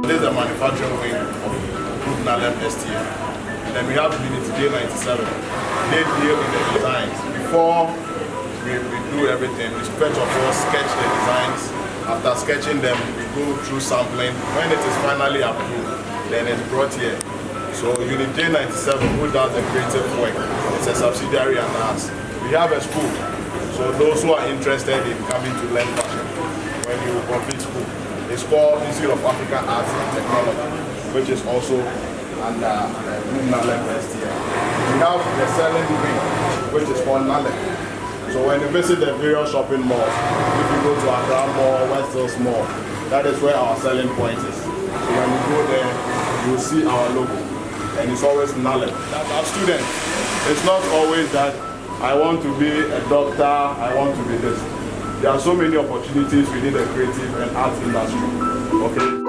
This is the manufacturing wing of Bulluk Nallem STM. Then we have Unit J97. They deal in the designs. Before we do everything, we first of all sketch the designs. After sketching them, we go through sampling. When it is finally approved, then it's brought here. So Unit J97, who does the creative work, it's a subsidiary of ours. We have a school. So those who are interested in coming to learn fashion, when you complete school, it's called Institute of African Arts and Technology, which is also under Bulluk Nallem STM. We have the selling wing, which is called Nallem. So when you visit the various shopping malls, if you go to Accra Mall, West Hills Mall, that is where our selling point is. So when you go there, you will see our logo, and it's always Nallem. That's our students. It's not always that I want to be a doctor, I want to be this. There are so many opportunities within the creative and arts industry. Okay.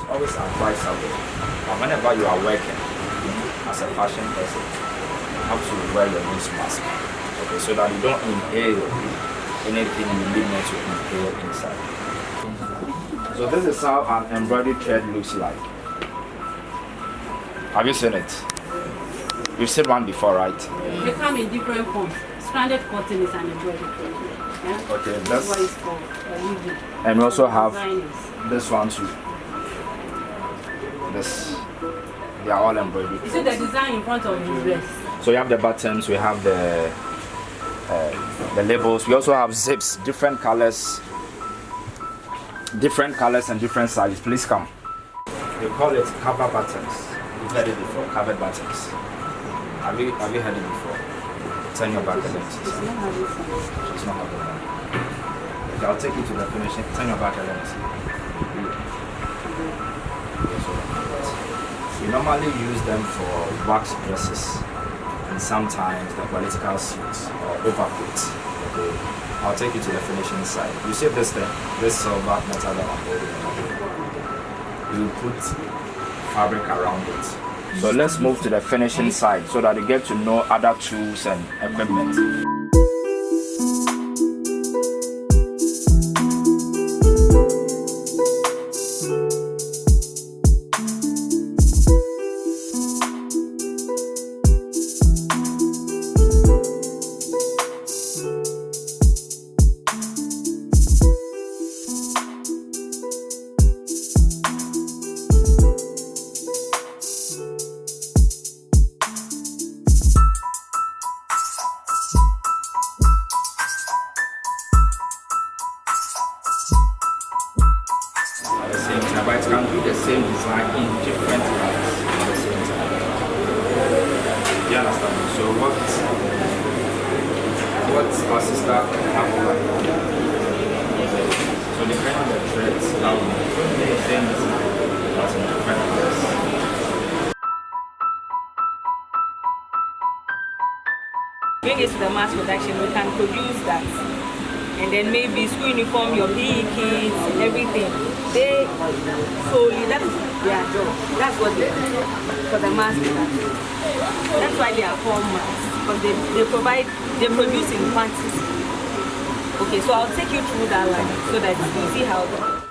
Always advisable whenever you are working as a fashion person, you have to wear your nose mask, okay, so that you don't inhale anything you need not to inhale inside. So this is how an embroidered thread looks like. Have you seen it? You've seen one before, right? They come in different forms. Stranded cotton is an embroidered thread. Yeah? Okay, that's what it's called. And we also have this one too. They are all embroidered. You see the design in front of the dress. So you have the buttons, we have the labels, we also have zips, different colors and different sizes. Please come. They call it cover buttons. You've heard it before, covered buttons. Have you heard it before? Turn your back a little. It's not having that. Okay, I'll take you to the finishing. Turn your back a little. We normally use them for wax dresses and sometimes the political suits or overcoats. Okay, I'll take you to the finishing side. You see this thing, this silver metal that I'm holding. You put fabric around it. So let's move to the finishing side so that you get to know other tools and equipment. But it can do the same design in different colors at the same time. Do you understand? So what our sister have over here. So depending on the threads, now the same design but in different colors. Bring it to the mass production, we can produce that. And then maybe school uniform, your PE kits, everything. They solely, that is their job. That's what they do for the mass production. That's why they are called mass, because they produce in quantity. Okay, so I'll take you through that line so that you see how.